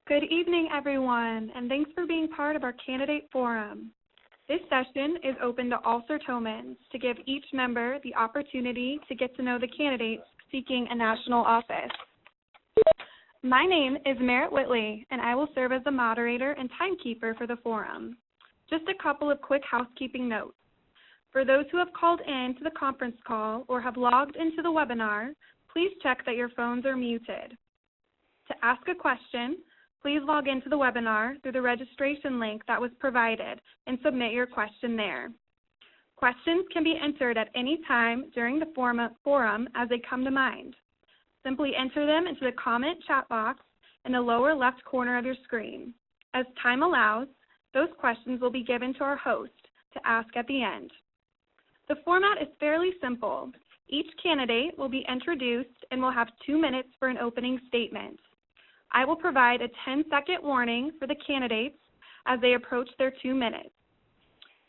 Good evening, everyone, and thanks for being part of our candidate forum. This session is open to all Sertomans to give each member the opportunity to get to know the candidates seeking a national office. My name is Merritt Whitley, and I will serve as the moderator and timekeeper for the forum. Just a couple of quick housekeeping notes. For those who have called in to the conference call or have logged into the webinar, please check that your phones are muted. To ask a question, please log into the webinar through the registration link that was provided and submit your question there. Questions can be entered at any time during the forum as they come to mind. Simply enter them into the comment chat box in the lower left corner of your screen. As time allows, those questions will be given to our host to ask at the end. The format is fairly simple. Each candidate will be introduced and will have 2 minutes for an opening statement. I will provide a 10-second warning for the candidates as they approach their 2 minutes.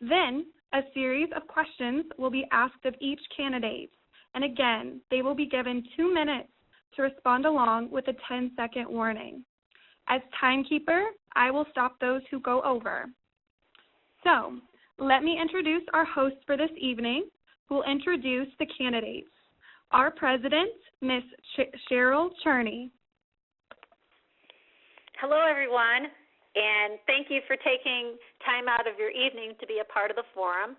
Then, a series of questions will be asked of each candidate, and again, they will be given 2 minutes to respond along with a 10-second warning. As timekeeper, I will stop those who go over. So, let me introduce our host for this evening, who will introduce the candidates. Our president, Ms. Cheryl Cherney. Hello, everyone, and thank you for taking time out of your evening to be a part of the forum.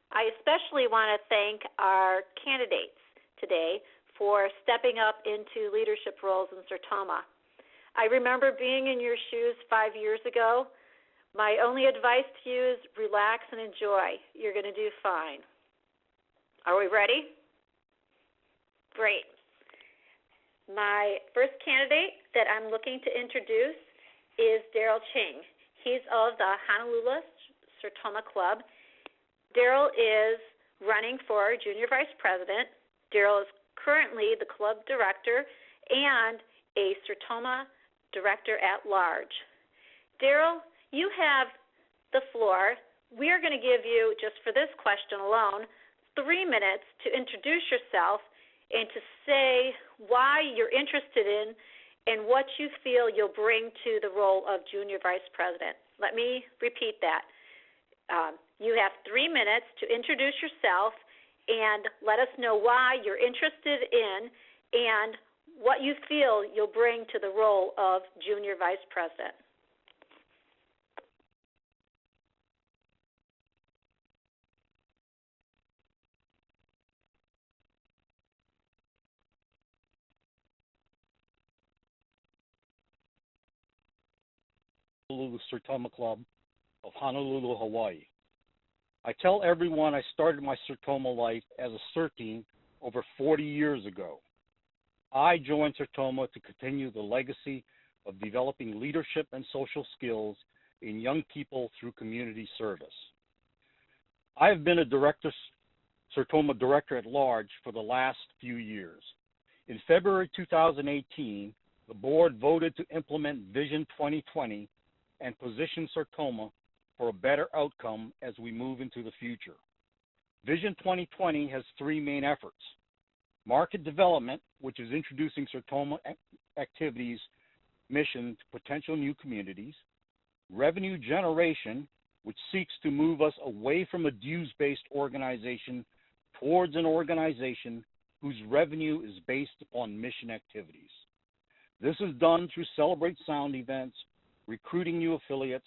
I especially want to thank our candidates today for stepping up into leadership roles in Sertoma. I remember being in your shoes 5 years ago. My only advice to you is relax and enjoy. You're going to do fine. Are we ready? Great. My first candidate that I'm looking to introduce is Daryl Ching. He's of the Honolulu Sertoma Club. Daryl is running for junior vice president. Daryl is currently the club director and a Sertoma director at large. Daryl, you have the floor. We are going to give you, just for this question alone, 3 minutes to introduce yourself and to say why you're interested in and what you feel you'll bring to the role of junior vice president. Let me repeat that. You have 3 minutes to introduce yourself and let us know why you're interested in and what you feel you'll bring to the role of junior vice president. The Sertoma Club of Honolulu, Hawaii. I tell everyone I started my Sertoma life as a Sertine over 40 years ago. I joined Sertoma to continue the legacy of developing leadership and social skills in young people through community service. I have been a Sertoma director at large for the last few years. In February 2018, the board voted to implement Vision 2020 and position Sertoma for a better outcome as we move into the future. Vision 2020 has 3 main efforts: market development, which is introducing Sertoma activities mission to potential new communities; revenue generation, which seeks to move us away from a dues-based organization towards an organization whose revenue is based upon mission activities. This is done through Celebrate Sound events, recruiting new affiliates,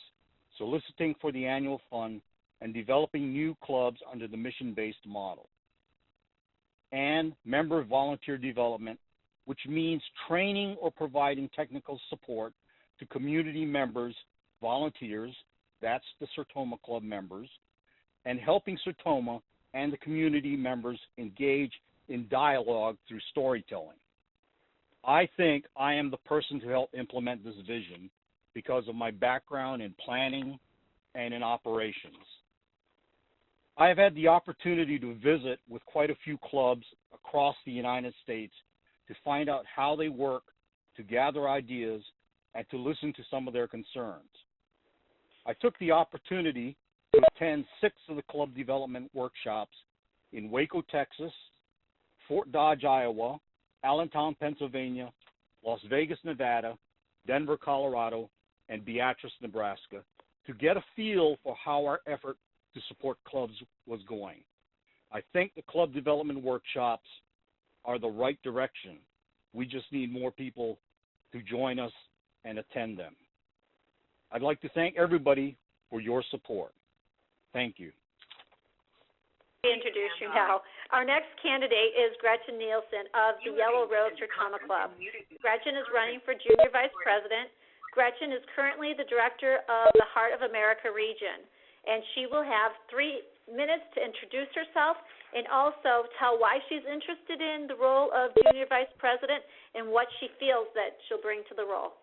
soliciting for the annual fund, and developing new clubs under the mission-based model. And member volunteer development, which means training or providing technical support to community members, volunteers, that's the Sertoma Club members, and helping Sertoma and the community members engage in dialogue through storytelling. I think I am the person to help implement this vision because of my background in planning and in operations. I have had the opportunity to visit with quite a few clubs across the United States to find out how they work, to gather ideas, and to listen to some of their concerns. I took the opportunity to attend 6 of the club development workshops in Waco, Texas, Fort Dodge, Iowa, Allentown, Pennsylvania, Las Vegas, Nevada, Denver, Colorado, and Beatrice, Nebraska, to get a feel for how our effort to support clubs was going. I think the club development workshops are the right direction. We just need more people to join us and attend them. I'd like to thank everybody for your support. Thank you. Introduce you now. Our next candidate is Gretchen Nielsen of the Yellow Rose Sertoma Club. Gretchen is running for Junior Vice President. Gretchen is currently the Director of the Heart of America region, and she will have 3 minutes to introduce herself and also tell why she's interested in the role of Junior Vice President and what she feels that she'll bring to the role.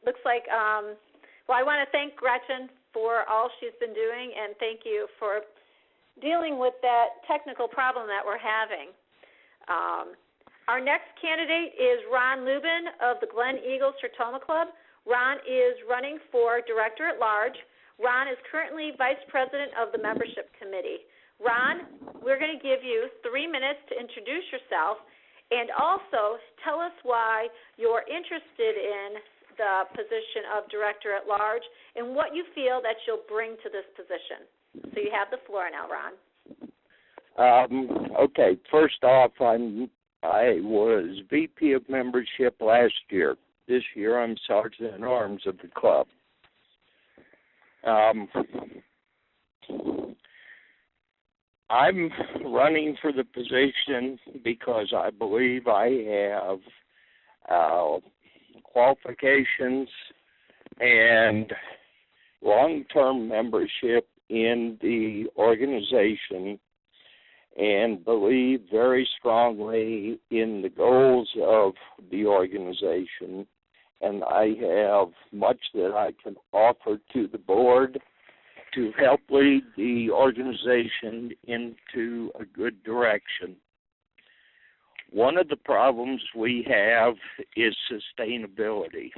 Looks like, I want to thank Gretchen for all she's been doing, and thank you for dealing with that technical problem that we're having. Our next candidate is Ron Lubin of the Glen Eagle Sertoma Club. Ron is running for Director at Large. Ron is currently Vice President of the Membership Committee. Ron, we're going to give you 3 minutes to introduce yourself and also tell us why you're interested in the position of Director at Large and what you feel that you'll bring to this position. So you have the floor now, Ron. Okay, first off, I was VP of Membership last year. This year I'm Sergeant at Arms of the club. I'm running for the position because I believe I have qualifications and long-term membership in the organization and believe very strongly in the goals of the organization and I have much that I can offer to the board to help lead the organization into a good direction. One of the problems we have is sustainability.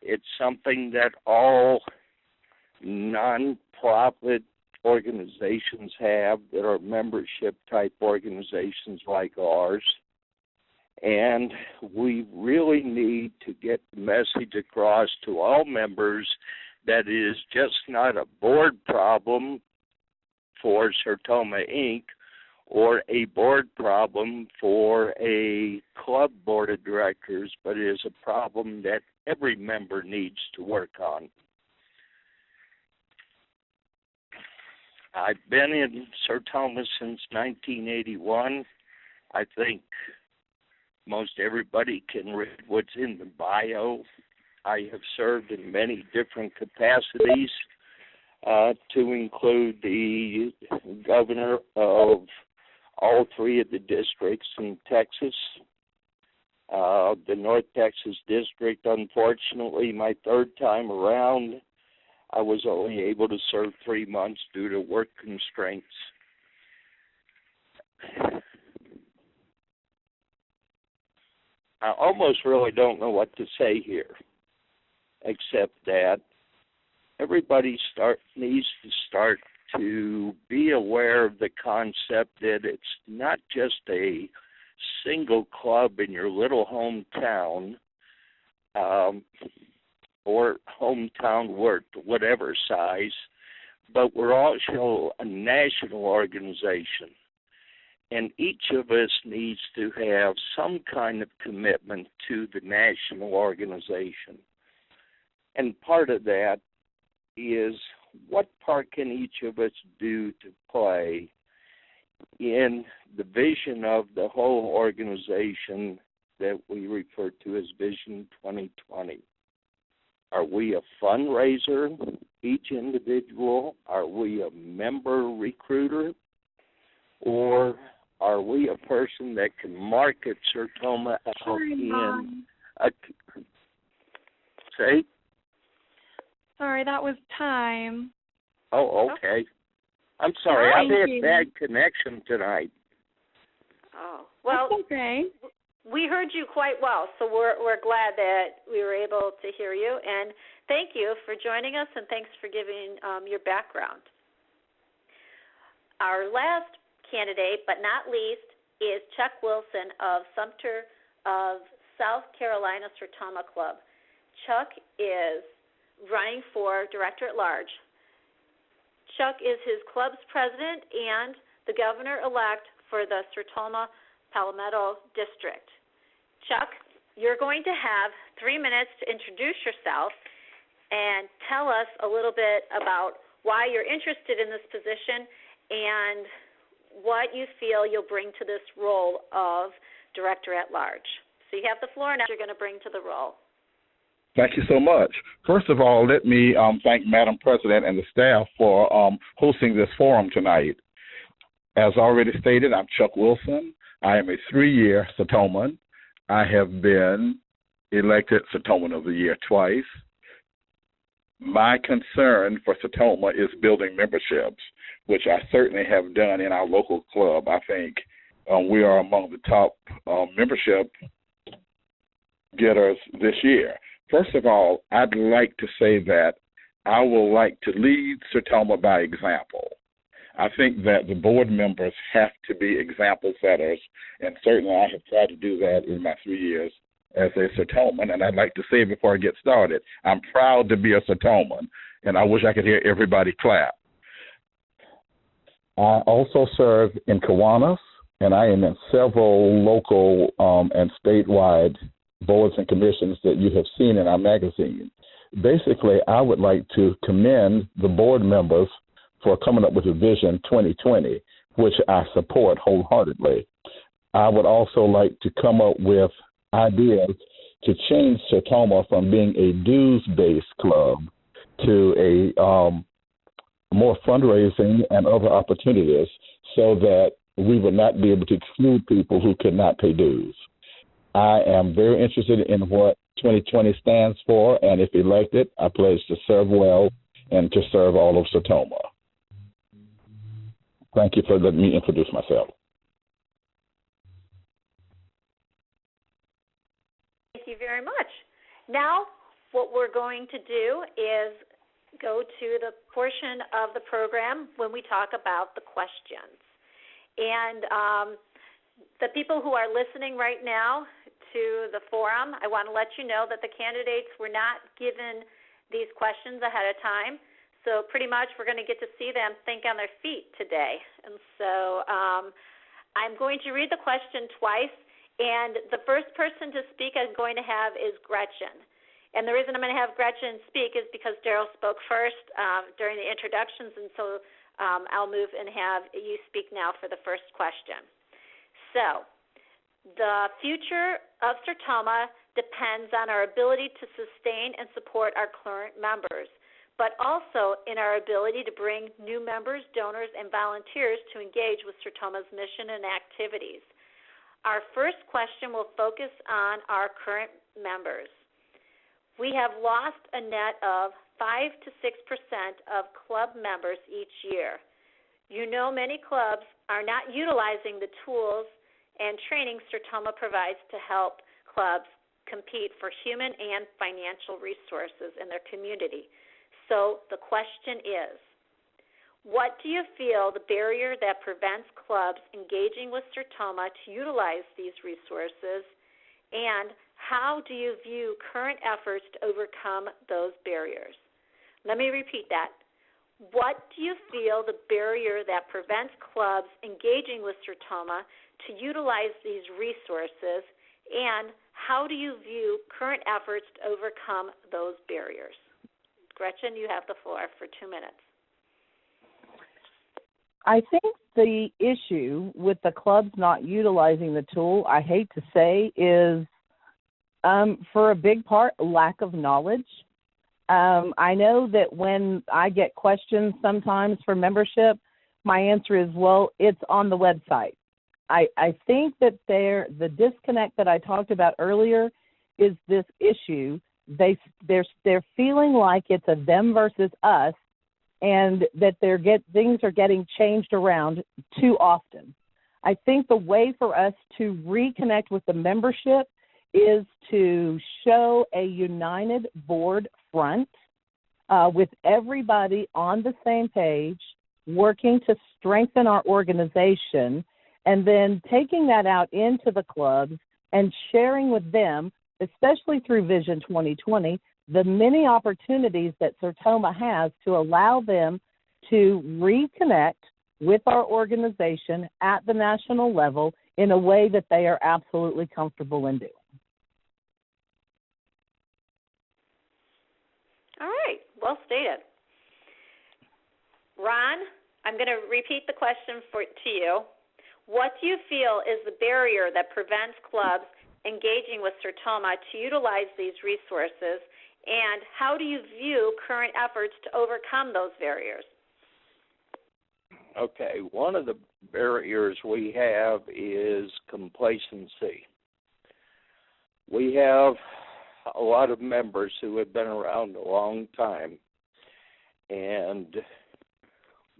It's something that all non-profit organizations have that are membership-type organizations like ours. And we really need to get the message across to all members that it is just not a board problem for Sertoma, Inc., or a board problem for a club board of directors, but it is a problem that every member needs to work on. I've been in Sertoma since 1981. I think most everybody can read what's in the bio. I have served in many different capacities, to include the governor of all three of the districts in Texas. The North Texas district, unfortunately, my third time around, I was only able to serve 3 months due to work constraints. I almost really don't know what to say here, except that everybody needs to start to be aware of the concept that it's not just a single club in your little hometown, or hometown work, whatever size, but we're also a national organization. And each of us needs to have some kind of commitment to the national organization. And part of that is what part can each of us do to play in the vision of the whole organization that we refer to as Vision 2020. Are we a fundraiser, each individual? Are we a member recruiter? Or are we a person that can market Sertoma out in a... Say? Sorry, that was time. Oh, okay. I'm sorry. I've had bad connection tonight. Oh, well, that's okay. We heard you quite well, so we're glad that we were able to hear you. And thank you for joining us, and thanks for giving your background. Our last candidate, but not least, is Chuck Wilson of Sumter of South Carolina Sertoma Club. Chuck is running for director at large. Chuck is his club's president and the governor-elect for the Sertoma Palmetto District. Chuck, you're going to have 3 minutes to introduce yourself and tell us a little bit about why you're interested in this position and what you feel you'll bring to this role of director at large. So you have the floor now. You're going to bring to the role. Thank you so much. First of all, let me thank Madam President and the staff for hosting this forum tonight. As already stated, I'm Chuck Wilson. I am a 3-year Sertoman. I have been elected Sertoman of the Year twice. My concern for Sertoma is building memberships, which I certainly have done in our local club. I think we are among the top membership getters this year. First of all, I'd like to say that I would like to lead Sertoma by example. I think that the board members have to be example setters, and certainly I have tried to do that in my 3 years as a Sertoman. And I'd like to say before I get started, I'm proud to be a Sertoman, and I wish I could hear everybody clap. I also serve in Kiwanis, and I am in several local and statewide boards and commissions that you have seen in our magazine. Basically, I would like to commend the board members for coming up with a Vision 2020, which I support wholeheartedly. I would also like to come up with ideas to change Sertoma from being a dues-based club to a more fundraising and other opportunities so that we would not be able to exclude people who could not pay dues. I am very interested in what 2020 stands for, and if elected, I pledge to serve well and to serve all of Sertoma. Thank you for letting me introduce myself. Thank you very much. Now, what we're going to do is go to the portion of the program when we talk about the questions. And the people who are listening right now to the forum, I want to let you know that the candidates were not given these questions ahead of time. So pretty much we're going to get to see them think on their feet today. And so I'm going to read the question twice. And the first person to speak I'm going to have is Gretchen. And the reason I'm going to have Gretchen speak is because Daryl spoke first during the introductions, and so I'll move and have you speak now for the first question. So, the future of Sertoma depends on our ability to sustain and support our current members, but also in our ability to bring new members, donors, and volunteers to engage with Sertoma's mission and activities. Our first question will focus on our current members. We have lost a net of 5 to 6% of club members each year. You know, many clubs are not utilizing the tools and training Sertoma provides to help clubs compete for human and financial resources in their community. So the question is, what do you feel the barrier that prevents clubs engaging with Sertoma to utilize these resources, and how do you view current efforts to overcome those barriers? Let me repeat that. What do you feel the barrier that prevents clubs engaging with Sertoma to utilize these resources, and how do you view current efforts to overcome those barriers? Gretchen, you have the floor for 2 minutes. I think the issue with the clubs not utilizing the tool, I hate to say, is for a big part, lack of knowledge. I know that when I get questions sometimes for membership, my answer is, well, it's on the website. I think that the disconnect that I talked about earlier is this issue. They're feeling like it's a them versus us, and that things are getting changed around too often. I think the way for us to reconnect with the membership is to show a united board front with everybody on the same page, working to strengthen our organization, and then taking that out into the clubs and sharing with them, especially through Vision 2020, the many opportunities that Sertoma has to allow them to reconnect with our organization at the national level in a way that they are absolutely comfortable in doing. All right, well stated. Ron, I'm going to repeat the question to you. What do you feel is the barrier that prevents clubs engaging with Sertoma to utilize these resources, and how do you view current efforts to overcome those barriers? Okay, one of the barriers we have is complacency. We have a lot of members who have been around a long time, and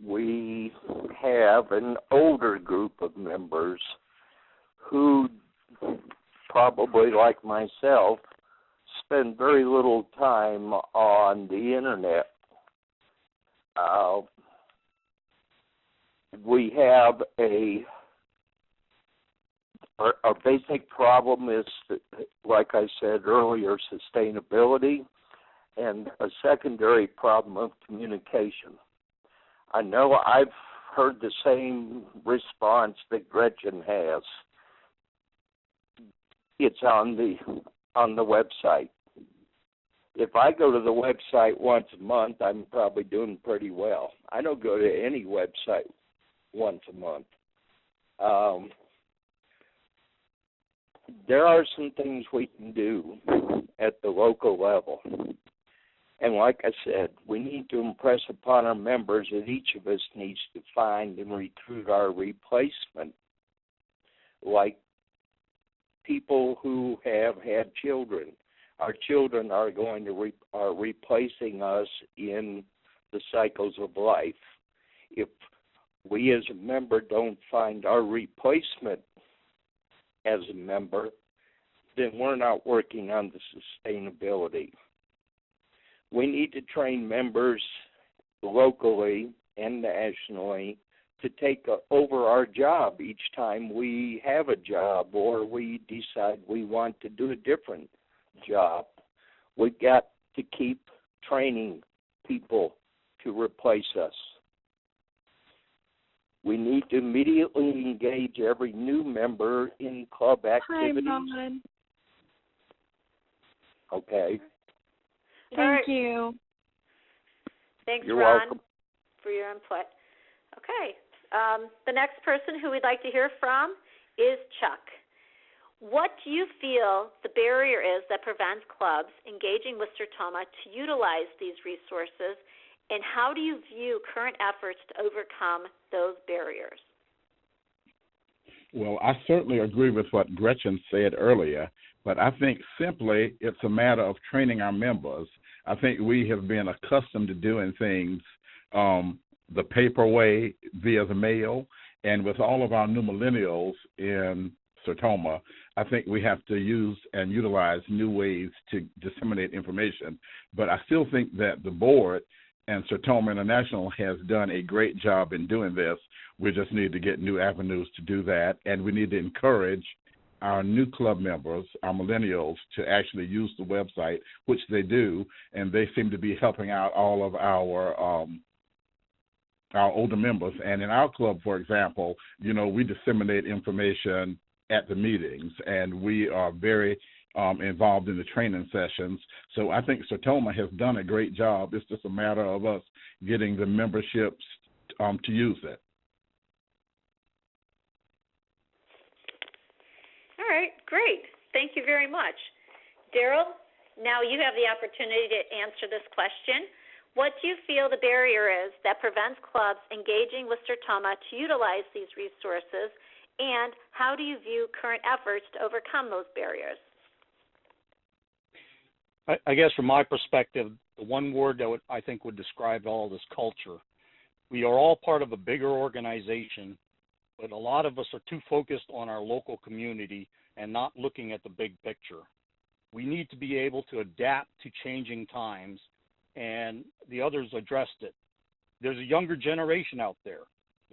we have an older group of members who, probably like myself, spend very little time on the internet. We have our basic problem is, like I said earlier, sustainability, and a secondary problem of communication. I know I've heard the same response that Gretchen has. It's on the website. If I go to the website once a month, I'm probably doing pretty well. I don't go to any website once a month. There are some things we can do at the local level. And like I said, we need to impress upon our members that each of us needs to find and recruit our replacement, like people who have had children. our children are going to are replacing us in the cycles of life. If we as a member don't find our replacement as a member, then we're not working on the sustainability. We need to train members locally and nationally to take over our job each time we have a job or we decide we want to do a different job. We've got to keep training people to replace us. We need to immediately engage every new member in club activities. Time, Okay. Thank you. Thanks, You're Ron, welcome. for your input. Okay. The next person who we'd like to hear from is Chuck. What do you feel the barrier is that prevents clubs engaging with Sertoma to utilize these resources, and how do you view current efforts to overcome those barriers? Well, I certainly agree with what Gretchen said earlier, but I think simply it's a matter of training our members. I think we have been accustomed to doing things the paper way via the mail, and with all of our new millennials in Sertoma, I think we have to use and utilize new ways to disseminate information. But I still think that the board and Sertoma International has done a great job in doing this. We just need to get new avenues to do that, and we need to encourage our new club members, our millennials, to actually use the website, which they do, and they seem to be helping out all of our older members. And in our club, for example, we disseminate information at the meetings, and we are very involved in the training sessions. So I think Sertoma has done a great job. It's just a matter of us getting the memberships to use it. All right, great. Thank you very much. Daryl, now you have the opportunity to answer this question. What do you feel the barrier is that prevents clubs engaging with Sertoma to utilize these resources, and how do you view current efforts to overcome those barriers? I guess from my perspective, the one word that I think would describe all this culture. We are all part of a bigger organization, but a lot of us are too focused on our local community and not looking at the big picture. We need to be able to adapt to changing times, and the others addressed it. There's a younger generation out there.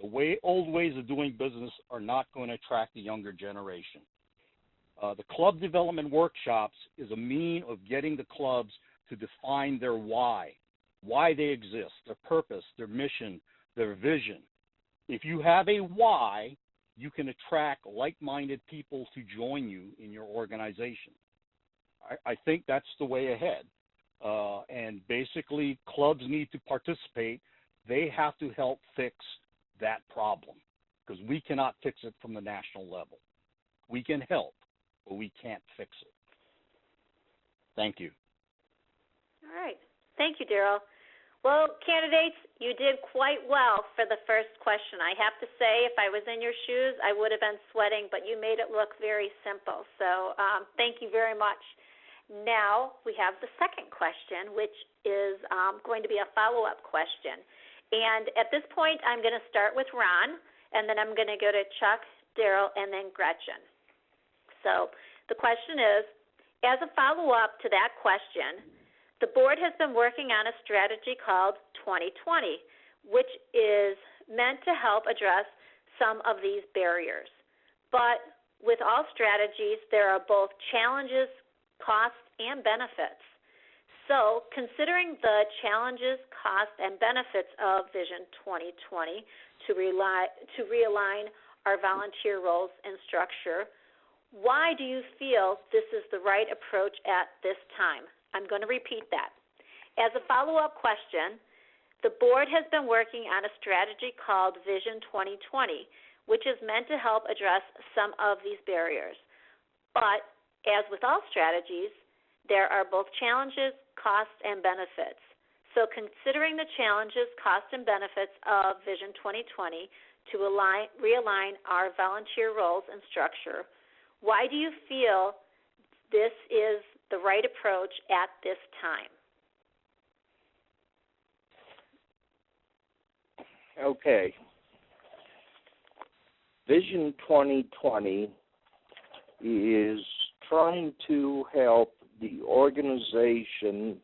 The old ways of doing business are not going to attract the younger generation. The club development workshops is a mean of getting the clubs to define their why they exist, their purpose, their mission, their vision. If you have a why, you can attract like-minded people to join you in your organization. I think that's the way ahead. And basically, clubs need to participate. They have to help fix that problem because we cannot fix it from the national level. We can help, but we can't fix it. Thank you. All right. Thank you, Daryl. Well, candidates, you did quite well for the first question. I have to say, if I was in your shoes, I would have been sweating, but you made it look very simple. So thank you very much. Now we have the second question, which is going to be a follow-up question. And at this point, I'm going to start with Ron, and then I'm going to go to Chuck, Daryl, and then Gretchen. So the question is, as a follow-up to that question, the board has been working on a strategy called 2020, which is meant to help address some of these barriers. But with all strategies, there are both challenges, costs, and benefits. So considering the challenges, costs, and benefits of Vision 2020 to realign our volunteer roles and structure, why do you feel this is the right approach at this time? I'm going to repeat that. As a follow-up question, the board has been working on a strategy called Vision 2020, which is meant to help address some of these barriers. But as with all strategies, there are both challenges, costs, and benefits. So considering the challenges, costs, and benefits of Vision 2020 to realign our volunteer roles and structure, why do you feel this is the right approach at this time? Okay. Vision 2020 is trying to help the organization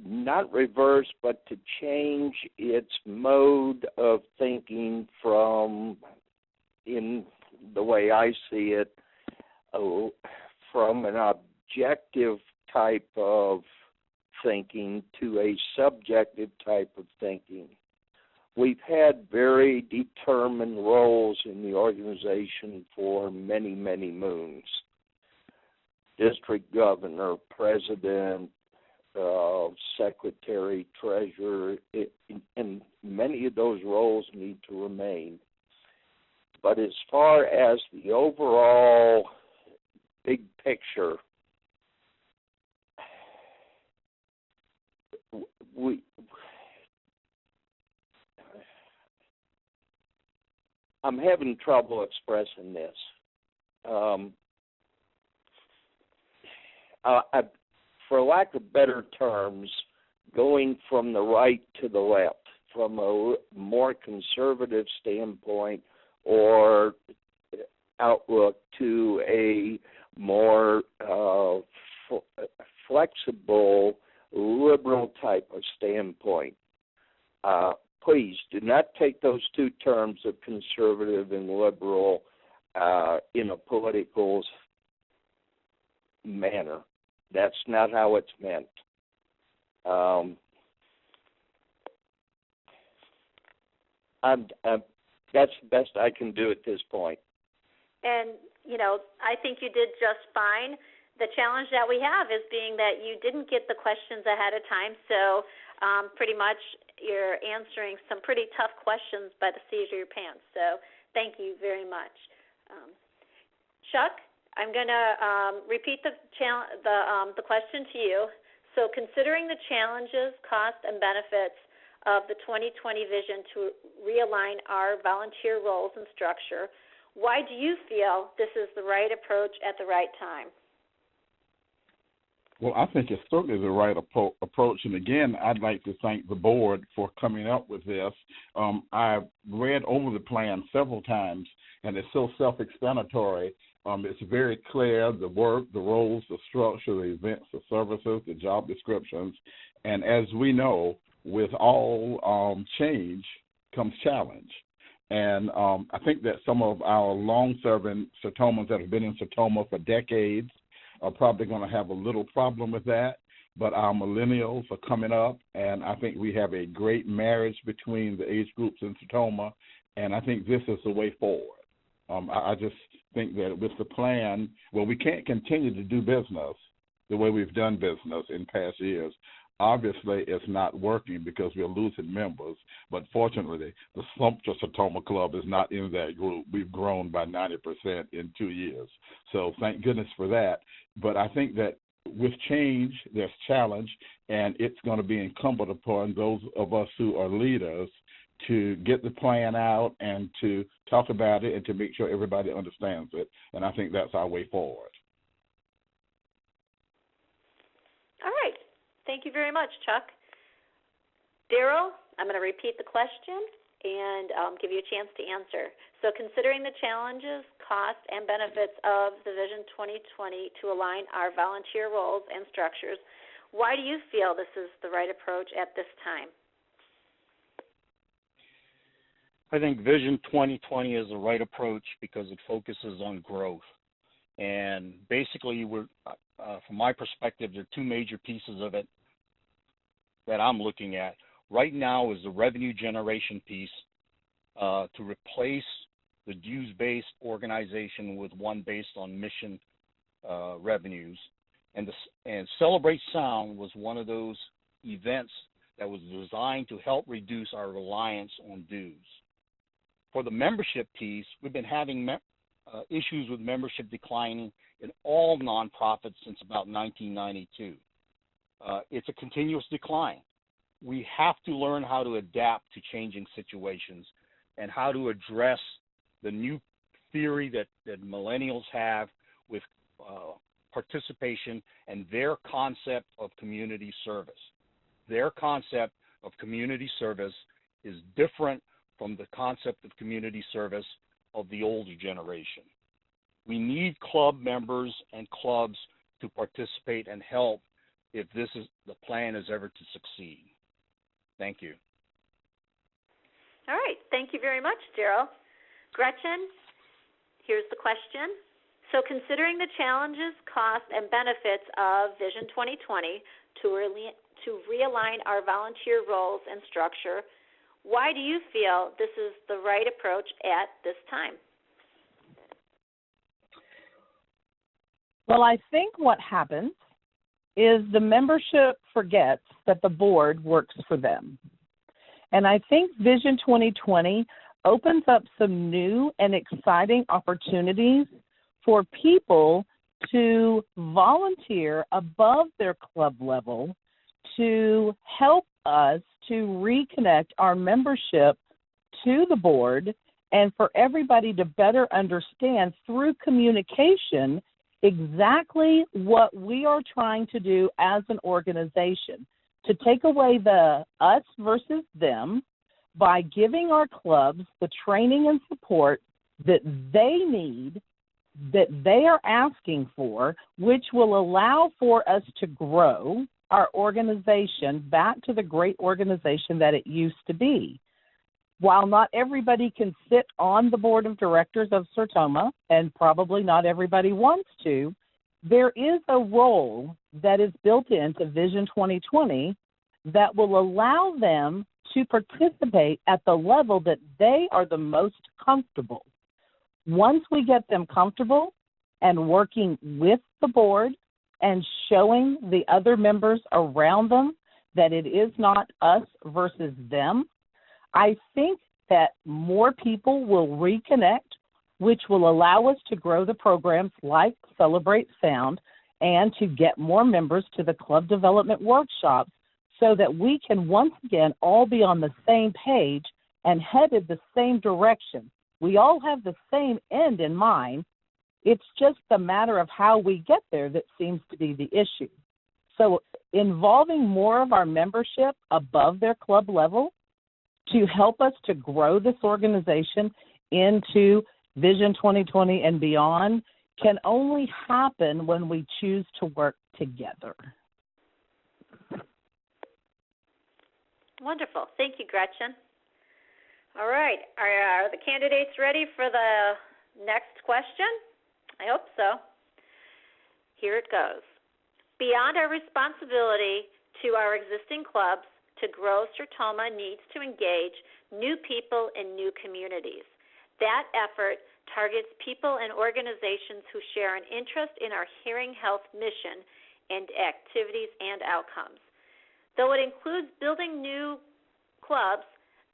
not reverse, but to change its mode of thinking from, in the way I see it, from an objective type of thinking to a subjective type of thinking. We've had very determined roles in the organization for many, many moons. District governor, president, secretary, treasurer, and many of those roles need to remain. But as far as the overall big picture, I'm having trouble expressing this. For lack of better terms, going from the right to the left, from a more conservative standpoint or outlook to a more flexible, liberal type of standpoint. Please do not take those two terms of conservative and liberal in a political manner. That's not how it's meant. That's the best I can do at this point. And, I think you did just fine. The challenge that we have is being that you didn't get the questions ahead of time, so pretty much you're answering some pretty tough questions by the seat of your pants. So thank you very much. Chuck, I'm going to repeat the question to you. So considering the challenges, costs, and benefits of the 2020 vision to realign our volunteer roles and structure, why do you feel this is the right approach at the right time? Well, I think it's certainly the right approach. And again, I'd like to thank the board for coming up with this. I've read over the plan several times, and it's so self-explanatory. It's very clear, the work, the roles, the structure, the events, the services, the job descriptions. And as we know, with all change comes challenge. And I think that some of our long-serving Sertomans that have been in Sertoma for decades are probably going to have a little problem with that. But our millennials are coming up, and I think we have a great marriage between the age groups in Sertoma, and I think this is the way forward. I just think that with the plan, well, we can't continue to do business the way we've done business in past years. Obviously, it's not working because we're losing members, but fortunately, the Sumter Sertoma Club is not in that group. We've grown by 90% in 2 years, so thank goodness for that. But I think that with change, there's challenge, and it's going to be incumbent upon those of us who are leaders to get the plan out and to talk about it and to make sure everybody understands it, and I think that's our way forward. All right. Thank you very much, Chuck. Daryl, I'm going to repeat the question and give you a chance to answer. So considering the challenges, costs, and benefits of the Vision 2020 to align our volunteer roles and structures, why do you feel this is the right approach at this time? I think Vision 2020 is the right approach because it focuses on growth. And basically, from my perspective, there are two major pieces of it that I'm looking at. Right now is the revenue generation piece to replace the dues-based organization with one based on mission revenues. And Celebrate Sound was one of those events that was designed to help reduce our reliance on dues. For the membership piece, we've been having issues with membership declining in all nonprofits since about 1992. It's a continuous decline. We have to learn how to adapt to changing situations and how to address the new theory that millennials have, with participation and their concept of community service. Their concept of community service is different from the concept of community service of the older generation. We need club members and clubs to participate and help if the plan is ever to succeed. Thank you. All right. Thank you very much, Daryl. Gretchen, here's the question. So considering the challenges, costs, and benefits of Vision 2020 to realign our volunteer roles and structure, why do you feel this is the right approach at this time? Well, I think what happens is the membership forgets that the board works for them. And I think Vision 2020 opens up some new and exciting opportunities for people to volunteer above their club level to help us to reconnect our membership to the board and for everybody to better understand through communication exactly what we are trying to do as an organization, to take away the us versus them by giving our clubs the training and support that they need, that they are asking for, which will allow for us to grow our organization back to the great organization that it used to be. While not everybody can sit on the board of directors of Sertoma, and probably not everybody wants to, there is a role that is built into Vision 2020 that will allow them to participate at the level that they are the most comfortable. Once we get them comfortable and working with the board and showing the other members around them that it is not us versus them, I think that more people will reconnect, which will allow us to grow the programs like Celebrate Sound and to get more members to the club development workshops so that we can once again all be on the same page and headed the same direction. We all have the same end in mind. It's just a matter of how we get there that seems to be the issue. So involving more of our membership above their club level to help us to grow this organization into Vision 2020 and beyond can only happen when we choose to work together. Wonderful. Thank you, Gretchen. All right. Are the candidates ready for the next question? I hope so. Here it goes. Beyond our responsibility to our existing clubs, to grow, Sertoma needs to engage new people in new communities. That effort targets people and organizations who share an interest in our hearing health mission and activities and outcomes. Though it includes building new clubs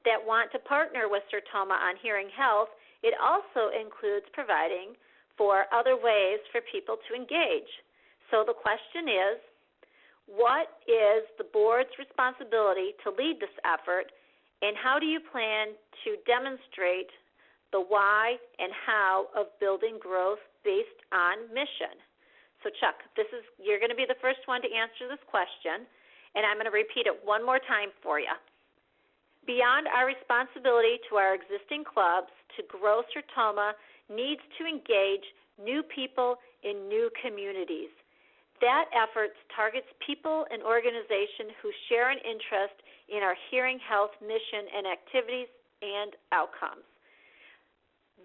that want to partner with Sertoma on hearing health, it also includes providing for other ways for people to engage. So the question is, what is the board's responsibility to lead this effort, and how do you plan to demonstrate the why and how of building growth based on mission? So Chuck, you're going to be the first one to answer this question, and I'm going to repeat it one more time for you. Beyond our responsibility to our existing clubs, to grow Sertoma needs to engage new people in new communities. That effort targets people and organizations who share an interest in our hearing health mission and activities and outcomes.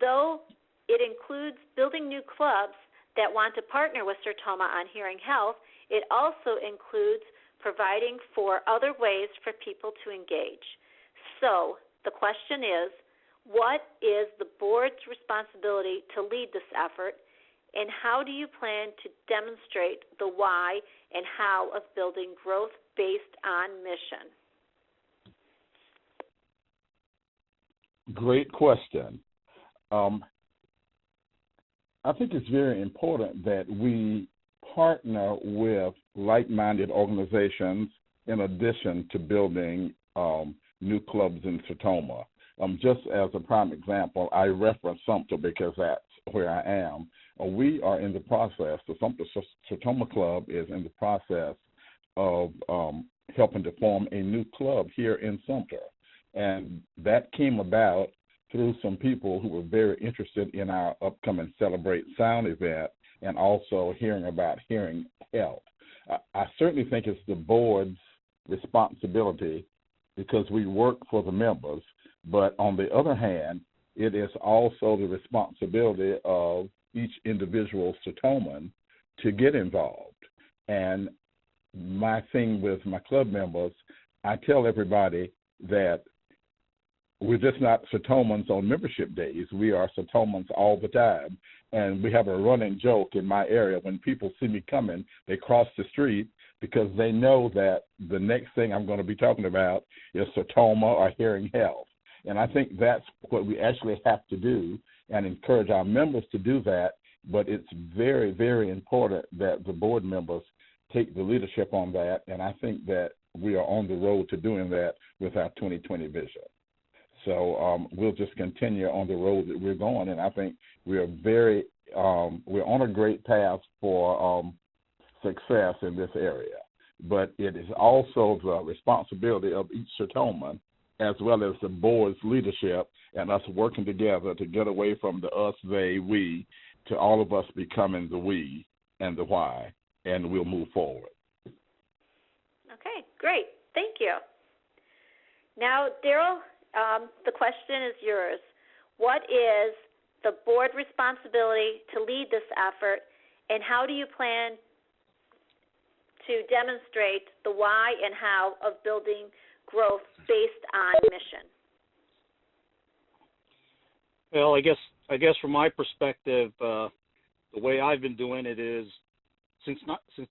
Though it includes building new clubs that want to partner with Sertoma on hearing health, it also includes providing for other ways for people to engage. So the question is, what is the board's responsibility to lead this effort, and how do you plan to demonstrate the why and how of building growth based on mission? Great question. I think it's very important that we partner with like-minded organizations in addition to building new clubs in Sertoma. Just as a prime example, I reference Sumter because that's where I am. we are in the process, the Sertoma Club is in the process of helping to form a new club here in Sumter. And that came about through some people who were very interested in our upcoming Celebrate Sound event and also hearing about hearing health. I certainly think it's the board's responsibility because we work for the members, but on the other hand, it is also the responsibility of each individual Sertoman to get involved. And my thing with my club members, I tell everybody that we're just not Sertomans on membership days. We are Sertomans all the time. And we have a running joke in my area. When people see me coming, they cross the street because they know that the next thing I'm going to be talking about is Sertoma or hearing health. And I think that's what we actually have to do and encourage our members to do that. But it's very, very important that the board members take the leadership on that. And I think that we are on the road to doing that with our 2020 vision. So we'll just continue on the road that we're going, and I think we are we're on a great path for success in this area. But it is also the responsibility of each Sertoman, as well as the board's leadership, and us working together to get away from the us, they, we, to all of us becoming the we and the why, and we'll move forward. Okay, great. Thank you. Now, Daryl, the question is yours. What is the board responsibility to lead this effort, and how do you plan to demonstrate the why and how of building growth based on mission? Well, I guess from my perspective, the way I've been doing it is since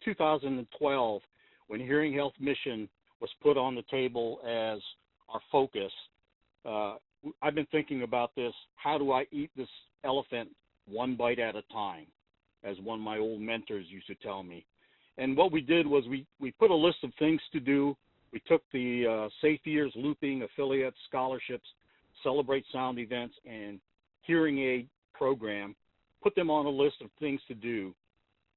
2012, when Hearing Health Mission was put on the table as our focus. I've been thinking about this. How do I eat this elephant one bite at a time, as one of my old mentors used to tell me. And what we did was we put a list of things to do. We took the Safe Ears, Looping, affiliates, scholarships, Celebrate Sound events, and hearing aid program, put them on a list of things to do.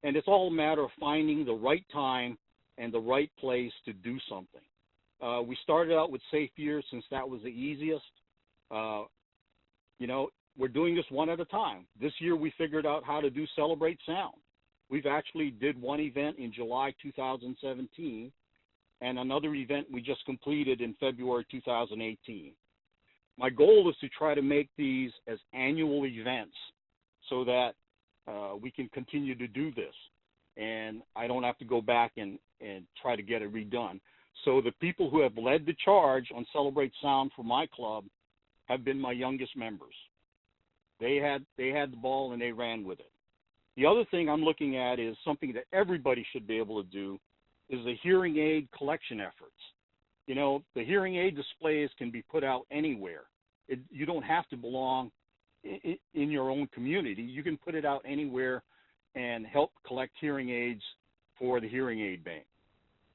And it's all a matter of finding the right time and the right place to do something. We started out with Safe Ears since that was the easiest. We're doing this one at a time. This year we figured out how to do Celebrate Sound. We've actually did one event in July 2017 and another event we just completed in February 2018. My goal is to try to make these as annual events so that we can continue to do this, and I don't have to go back and try to get it redone. So the people who have led the charge on Celebrate Sound for my club have been my youngest members. They had the ball and they ran with it. The other thing I'm looking at is something that everybody should be able to do is the hearing aid collection efforts. You know, the hearing aid displays can be put out anywhere. You don't have to belong in your own community. You can put it out anywhere and help collect hearing aids for the hearing aid bank.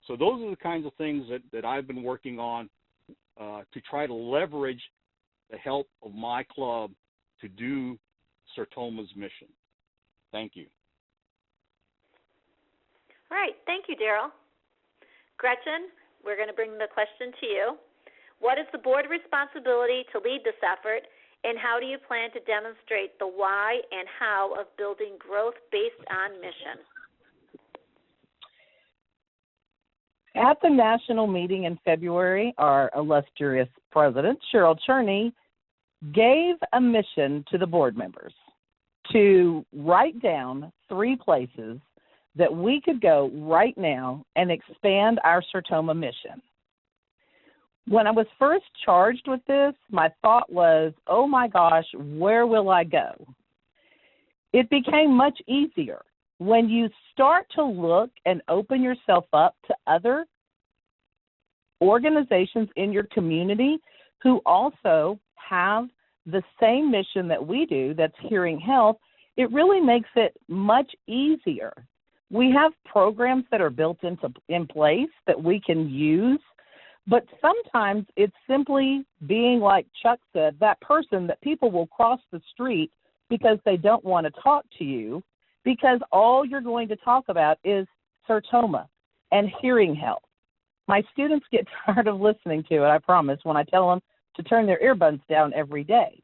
So those are the kinds of things that I've been working on to try to leverage the help of my club to do Sertoma's mission. Thank you. All right. Thank you, Daryl. Gretchen, we're going to bring the question to you. What is the board responsibility to lead this effort, and how do you plan to demonstrate the why and how of building growth based on mission? At the national meeting in February, our illustrious president, Cheryl Cherney, gave a mission to the board members to write down 3 places that we could go right now and expand our Sertoma mission. When I was first charged with this, my thought was, oh my gosh, where will I go? It became much easier when you start to look and open yourself up to other organizations in your community who also have the same mission that we do, that's hearing health. It really makes it much easier. We have programs that are built in place that we can use, but sometimes it's simply being, like Chuck said, that person that people will cross the street because they don't want to talk to you, because all you're going to talk about is Sertoma and hearing health. My students get tired of listening to it, I promise, when I tell them to turn their earbuds down every day.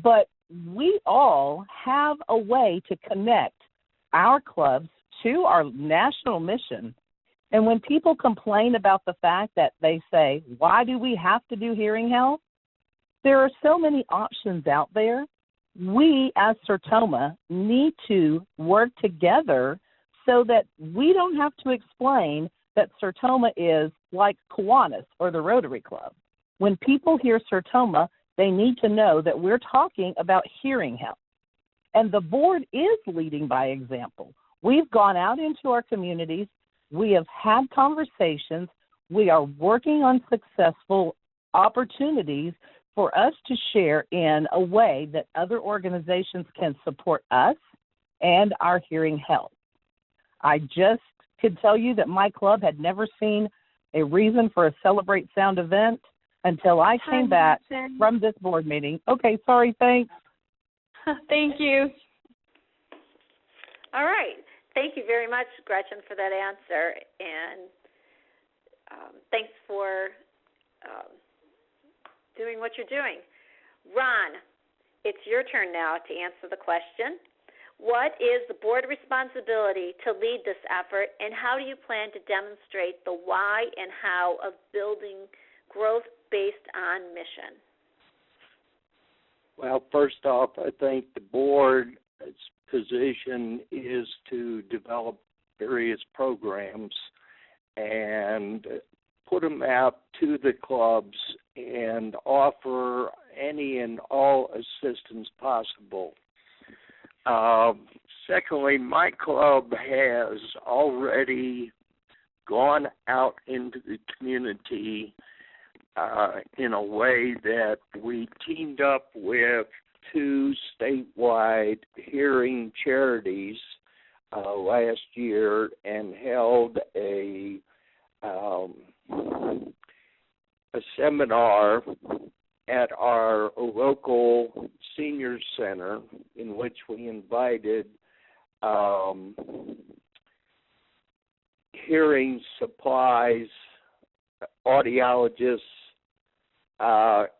But we all have a way to connect our clubs to our national mission. And when people complain about the fact that they say, why do we have to do hearing health? There are so many options out there. We, as Sertoma, need to work together so that we don't have to explain that Sertoma is like Kiwanis or the Rotary Club. When people hear Sertoma, they need to know that we're talking about hearing health. And the board is leading by example. We've gone out into our communities. We have had conversations. We are working on successful opportunities for us to share in a way that other organizations can support us and our hearing health. I just could tell you that my club had never seen a reason for a Celebrate Sound event until I came back from this board meeting. Okay, sorry, thanks. Thank you. All right. Thank you very much, Gretchen, for that answer, and thanks for doing what you're doing. Ron, it's your turn now to answer the question. What is the board responsibility to lead this effort, and how do you plan to demonstrate the why and how of building growth based on mission? Well, first off, I think the board's position is to develop various programs and put them out to the clubs and offer any and all assistance possible. Secondly, my club has already gone out into the community in a way that we teamed up with 2 statewide hearing charities last year and held a seminar at our local senior center in which we invited hearing supplies, audiologists,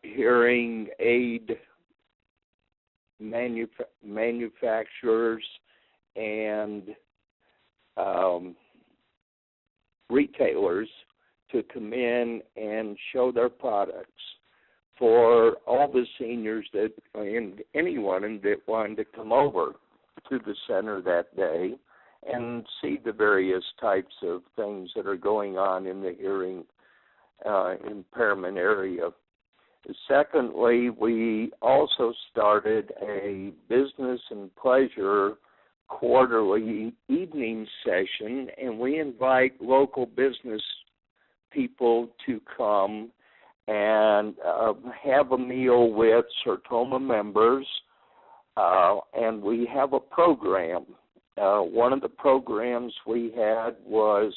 hearing aid manufacturers, and retailers to come in and show their products for all the seniors that and anyone that wanted to come over to the center that day and see the various types of things that are going on in the hearing impairment area. Secondly, we also started a business and pleasure quarterly evening session, and we invite local business people to come and have a meal with Sertoma members, and we have a program. One of the programs we had was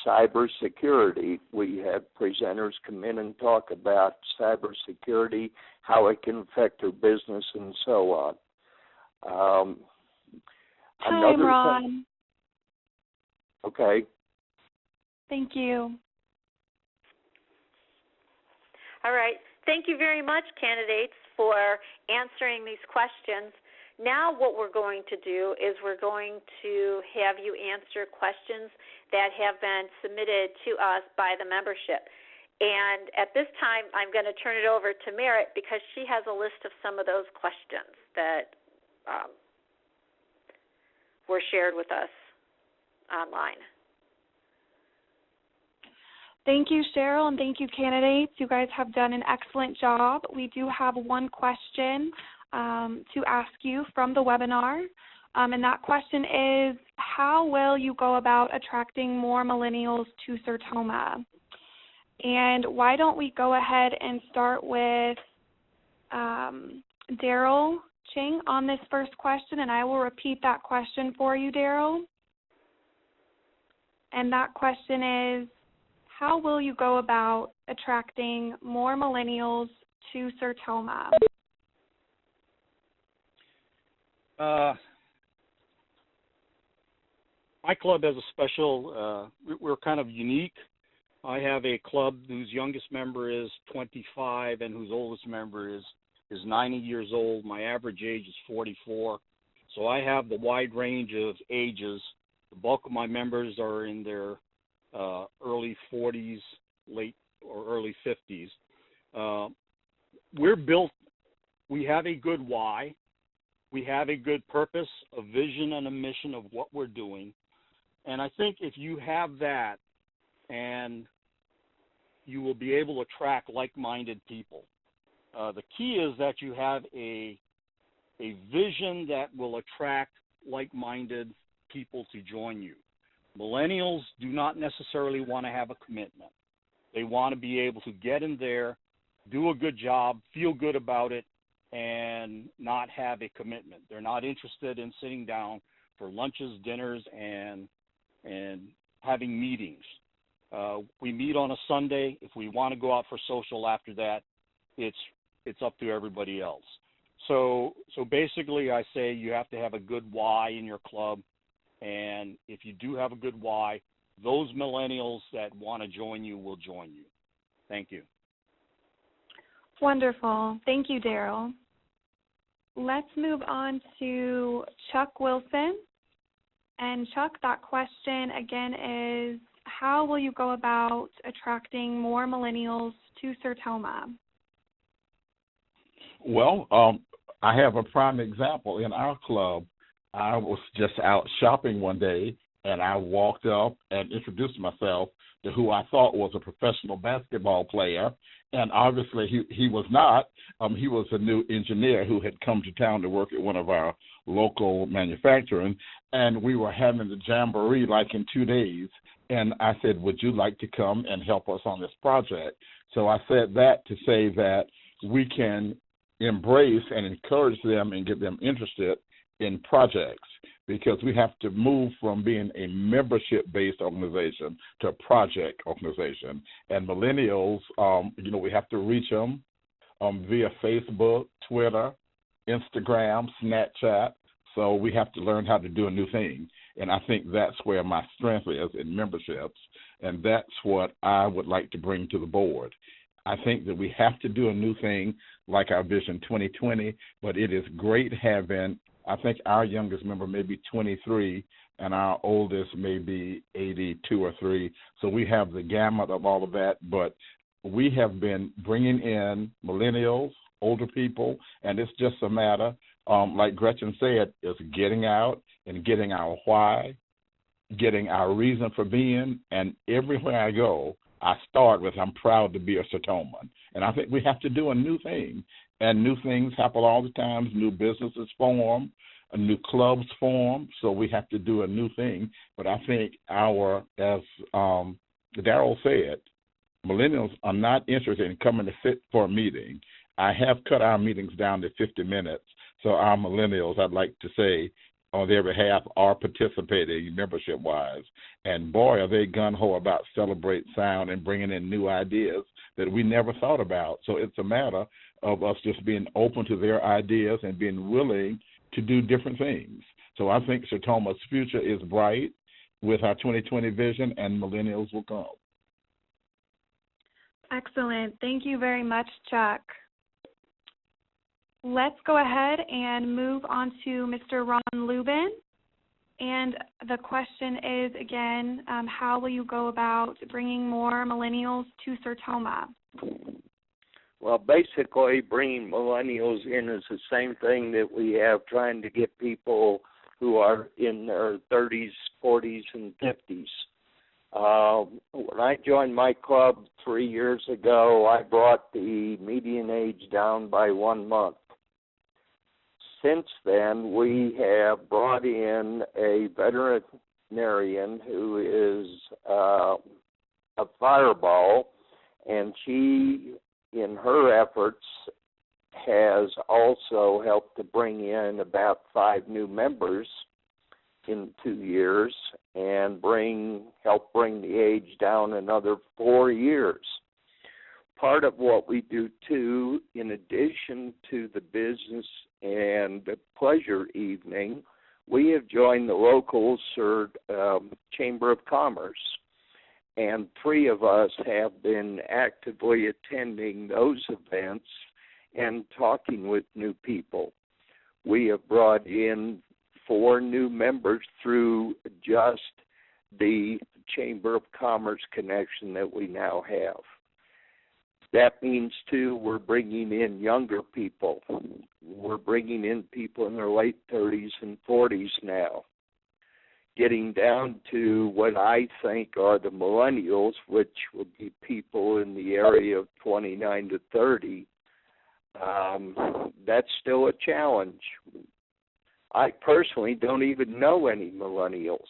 cybersecurity. We had presenters come in and talk about cybersecurity, how it can affect their business, and so on. Time, Ron. Okay. Thank you. All right. Thank you very much, candidates, for answering these questions. Now what we're going to do is we're going to have you answer questions that have been submitted to us by the membership. And at this time, I'm going to turn it over to Merritt because she has a list of some of those questions that were shared with us online. Thank you, Cheryl, and thank you, candidates. You guys have done an excellent job. We do have one question to ask you from the webinar, and that question is, how will you go about attracting more millennials to Sertoma? And why don't we go ahead and start with Daryl Ching on this first question, and I will repeat that question for you, Daryl. And that question is, how will you go about attracting more millennials to Sertoma? My club has a special, we're kind of unique. I have a club whose youngest member is 25 and whose oldest member is 90 years old. My average age is 44. So I have the wide range of ages. The bulk of my members are in their early 40s, late or early 50s. We're built, we have a good why. We have a good purpose, a vision, and a mission of what we're doing. And I think if you have that, and you will be able to attract like-minded people. The key is that you have a vision that will attract like-minded people to join you. Millennials do not necessarily want to have a commitment. They want to be able to get in there, do a good job, feel good about it, and not have a commitment. They're not interested in sitting down for lunches, dinners, and having meetings. We meet on a Sunday. If we want to go out for social after that, it's up to everybody else. So basically I say you have to have a good why in your club, and if you do have a good why, those millennials that want to join you will join you. Thank you. Wonderful. Thank you, Daryl. Let's move on to Chuck Wilson. And Chuck, that question again is, how will you go about attracting more millennials to Sertoma? Well, I have a prime example. In our club, I was just out shopping one day, and I walked up and introduced myself to who I thought was a professional basketball player, and obviously he was not. He was a new engineer who had come to town to work at one of our local manufacturing, and we were having the jamboree like in 2 days, and I said, would you like to come and help us on this project? So I said that to say that we can embrace and encourage them and get them interested in projects, because we have to move from being a membership-based organization to a project organization. And millennials, we have to reach them via Facebook, Twitter, Instagram, Snapchat. So we have to learn how to do a new thing. And I think that's where my strength is, in memberships, and that's what I would like to bring to the board. I think that we have to do a new thing like our Vision 2020, but it is great having, I think our youngest member may be 23 and our oldest may be 82 or 3. So we have the gamut of all of that, but we have been bringing in millennials, older people, and it's just a matter, like Gretchen said, is getting out and getting our why, getting our reason for being, and everywhere I go, I start with, I'm proud to be a Sertoman. And I think we have to do a new thing, and new things happen all the time. New businesses form, new clubs form, so we have to do a new thing. But I think as Daryl said, millennials are not interested in coming to sit for a meeting. I have cut our meetings down to 50 minutes, so our millennials, I'd like to say, on their behalf, are participating membership-wise. And boy, are they gung-ho about Celebrate Sound and bringing in new ideas that we never thought about. So it's a matter of us just being open to their ideas and being willing to do different things. So I think Sertoma's future is bright with our 2020 vision, and millennials will come. Excellent. Thank you very much, Chuck. Let's go ahead and move on to Mr. Ron Lubin. And the question is, again, how will you go about bringing more millennials to Sertoma? Well, basically, bringing millennials in is the same thing that we have trying to get people who are in their 30s, 40s, and 50s. When I joined my club 3 years ago, I brought the median age down by 1 month. Since then, we have brought in a veterinarian who is a fireball, and she, in her efforts, has also helped to bring in about 5 new members in 2 years and help bring the age down another 4 years. part of what we do, too, in addition to the business and the pleasure evening, we have joined the local Chamber of Commerce. And 3 of us have been actively attending those events and talking with new people. We have brought in 4 new members through just the Chamber of Commerce connection that we now have. That means, too, we're bringing in younger people. We're bringing in people in their late 30s and 40s now, getting down to what I think are the millennials, which would be people in the area of 29 to 30. That's still a challenge. I personally don't even know any millennials,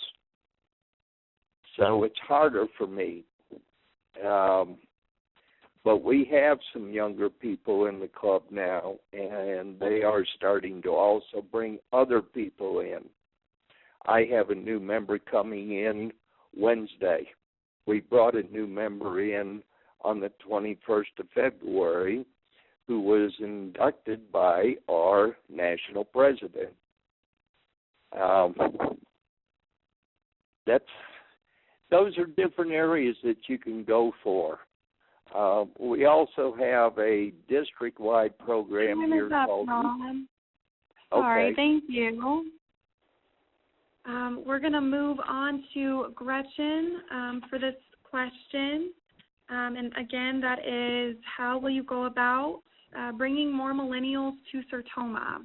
so it's harder for me. But we have some younger people in the club now, and they are starting to also bring other people in. I have a new member coming in Wednesday. We brought a new member in on the 21st of February who was inducted by our national president. Those are different areas that you can go for. We also have a district-wide program here called... Ron. Sorry, thank you. We're going to move on to Gretchen for this question. And again, that is, how will you go about bringing more millennials to Sertoma?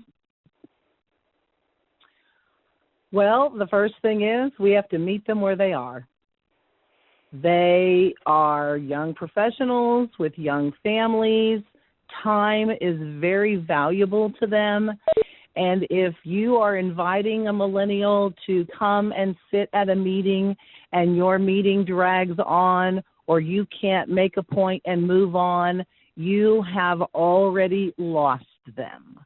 Well, the first thing is we have to meet them where they are. They are young professionals with young families. Time is very valuable to them. And if you are inviting a millennial to come and sit at a meeting and your meeting drags on, or you can't make a point and move on, you have already lost them.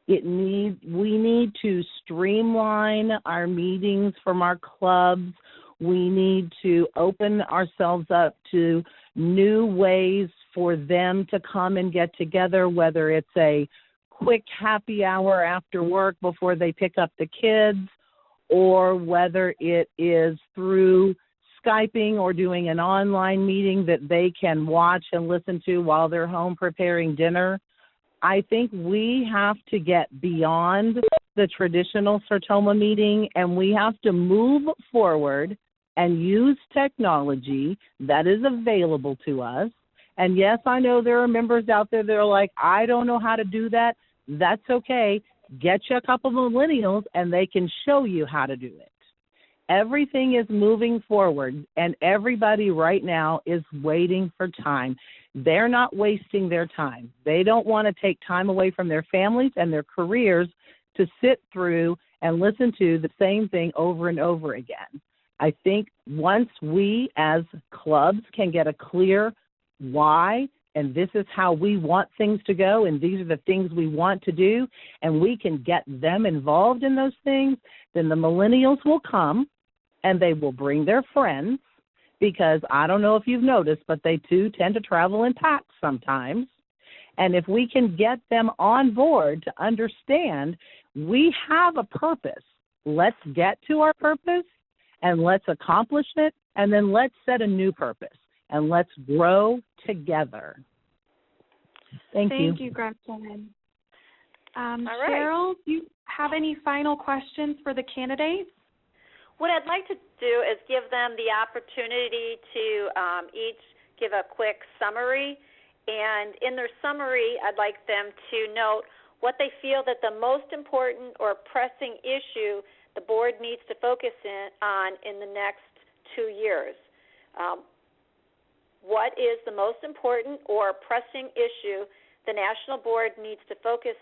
We need to streamline our meetings from our clubs. We need to open ourselves up to new ways for them to come and get together, whether it's a quick happy hour after work before they pick up the kids, or whether it is through Skyping or doing an online meeting that they can watch and listen to while they're home preparing dinner. I think we have to get beyond the traditional Sertoma meeting, and we have to move forward and use technology that is available to us. And yes, I know there are members out there that are like, I don't know how to do that. That's okay. Get you a couple of millennials and they can show you how to do it. Everything is moving forward, and everybody right now is waiting for time. They're not wasting their time. They don't want to take time away from their families and their careers to sit through and listen to the same thing over and over again. I think once we as clubs can get a clear why, and this is how we want things to go, and these are the things we want to do, and we can get them involved in those things, then the millennials will come, and they will bring their friends, because I don't know if you've noticed, but they too tend to travel in packs sometimes. And if we can get them on board to understand we have a purpose, let's get to our purpose, and let's accomplish it, and then let's set a new purpose, and let's grow together. Thank you. Thank you, Gretchen. All right. Cheryl, do you have any final questions for the candidates? What I'd like to do is give them the opportunity to each give a quick summary. And in their summary, I'd like them to note what they feel that the most important or pressing issue the board needs to focus on in the next 2 years. What is the most important or pressing issue the national board needs to focus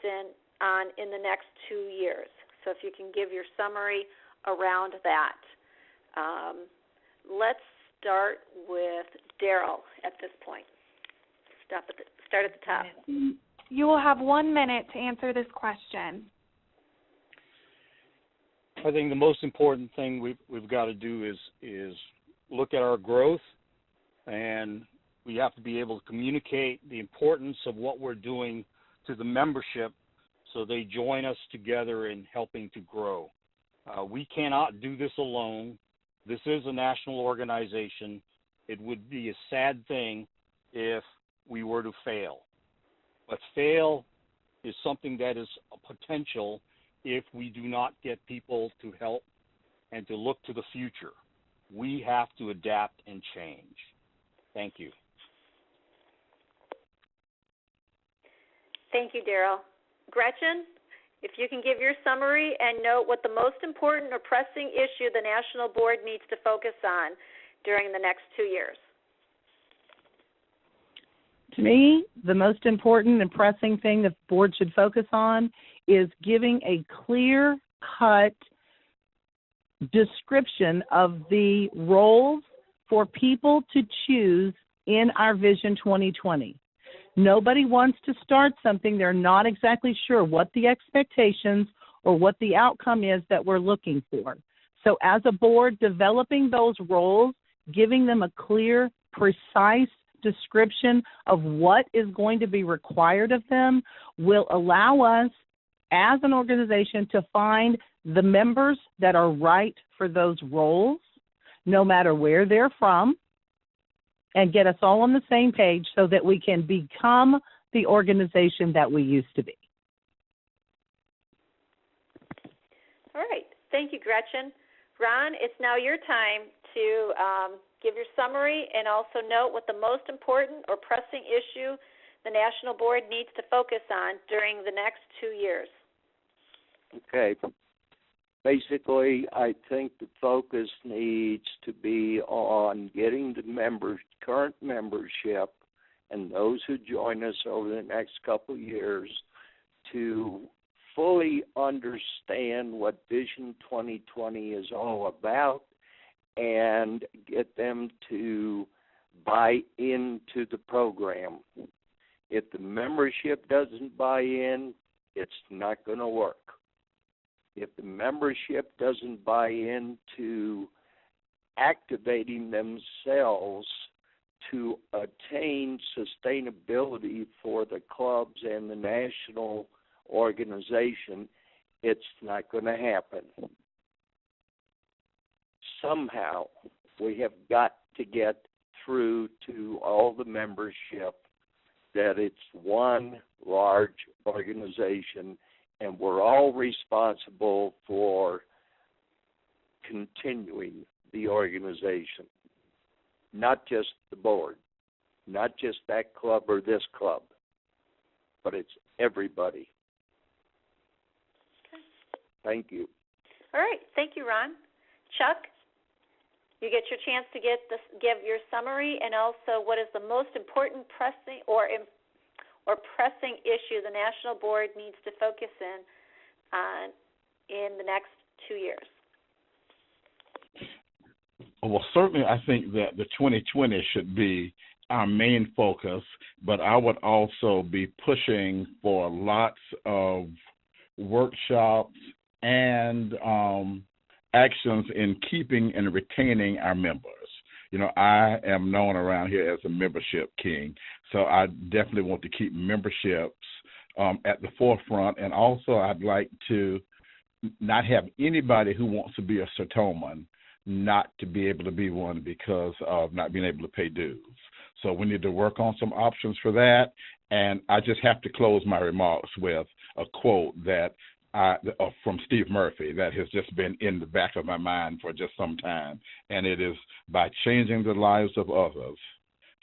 on in the next 2 years? So if you can give your summary around that. Let's start with Daryl at this point. Start at the top. You will have 1 minute to answer this question. I think the most important thing we've got to do is look at our growth and We have to be able to communicate the importance of what we're doing to the membership so they join us together in helping to grow. We cannot do this alone. This is a national organization. It would be a sad thing if we were to fail. But fail is something that is a potential if we do not get people to help and to look to the future. We have to adapt and change. Thank you. Thank you, Daryl. Gretchen, if you can give your summary and note what the most important or pressing issue the National Board needs to focus on during the next 2 years. To me, the most important and pressing thing the board should focus on is giving a clear-cut description of the roles for people to choose in our Vision 2020. Nobody wants to start something they're not exactly sure what the expectations or what the outcome is that we're looking for. So as a board, developing those roles, giving them a clear, precise description of what is going to be required of them will allow us as an organization to find the members that are right for those roles, no matter where they're from, and get us all on the same page so that we can become the organization that we used to be. All right. Thank you, Gretchen. Ron, it's now your time to give your summary and also note what the most important or pressing issue the National Board needs to focus on during the next 2 years. Okay. Basically, I think the focus needs to be on getting the current membership and those who join us over the next couple of years to fully understand what Vision 2020 is all about and get them to buy into the program. If the membership doesn't buy in, it's not going to work. If the membership doesn't buy into activating themselves to attain sustainability for the clubs and the national organization, it's not going to happen. Somehow, we have got to get through to all the membership that it's one large organization and we're all responsible for continuing the organization, not just the board, not just that club or this club, but it's everybody. Okay. Thank you. All right. Thank you, Ron. Chuck, you get your chance to give your summary and also what is the most important pressing issue the National Board needs to focus on in the next 2 years. Well, certainly I think that the 2020 should be our main focus, but I would also be pushing for lots of workshops and actions in keeping and retaining our members. You know, I am known around here as a membership king, so I definitely want to keep memberships at the forefront, and also I'd like to not have anybody who wants to be a Sertoman not to be able to be one because of not being able to pay dues. So we need to work on some options for that, and I just have to close my remarks with a quote that from Steve Murphy that has just been in the back of my mind for just some time, and it is, by changing the lives of others,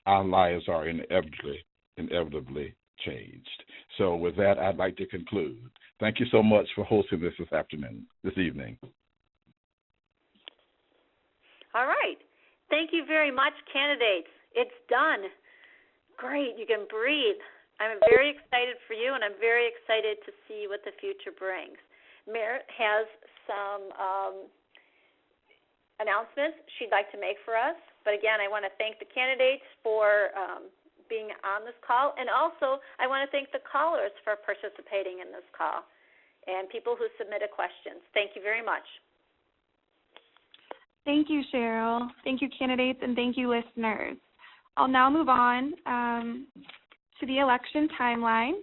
our lives are inevitably changed. So with that, I'd like to conclude. Thank you so much for hosting this evening. All right. Thank you very much, candidates. It's done. Great. You can breathe. I'm very excited for you, and I'm very excited to see what the future brings. Merritt has some announcements she'd like to make for us. But again, I want to thank the candidates for being on this call, and also I want to thank the callers for participating in this call and people who submitted questions. Thank you very much. Thank you, Cheryl. Thank you, candidates, and thank you, listeners. I'll now move on to the election timeline.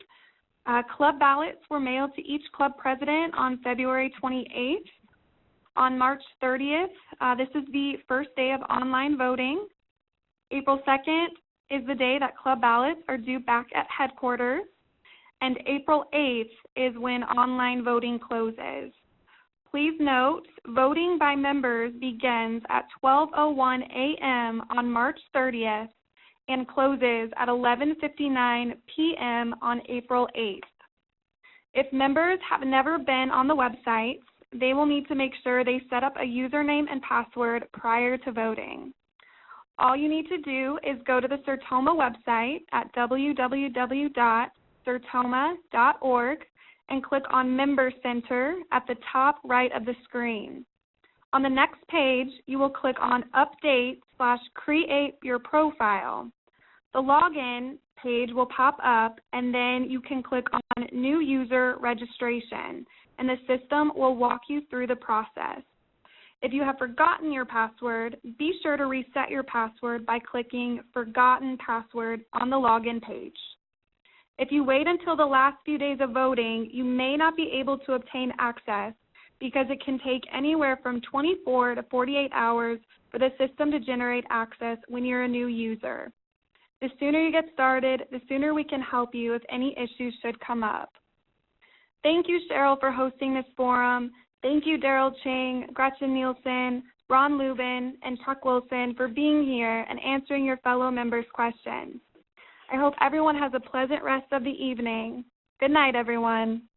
Club ballots were mailed to each club president on February 28th. On March 30th, this is the first day of online voting. April 2nd is the day that club ballots are due back at headquarters. And April 8th is when online voting closes. Please note, voting by members begins at 12:01 a.m. on March 30th and closes at 11:59 p.m. on April 8th. If members have never been on the website, they will need to make sure they set up a username and password prior to voting. All you need to do is go to the Sertoma website at www.sertoma.org and click on Member Center at the top right of the screen. On the next page, you will click on Update/Create Your Profile. The login page will pop up, and then you can click on New User Registration, and the system will walk you through the process. If you have forgotten your password, be sure to reset your password by clicking Forgotten Password on the login page. If you wait until the last few days of voting, you may not be able to obtain access because it can take anywhere from 24 to 48 hours for the system to generate access when you're a new user. The sooner you get started, the sooner we can help you if any issues should come up. Thank you, Cheryl, for hosting this forum. Thank you, Daryl Ching, Gretchen Nielsen, Ron Lubin, and Chuck Wilson for being here and answering your fellow members' questions. I hope everyone has a pleasant rest of the evening. Good night, everyone.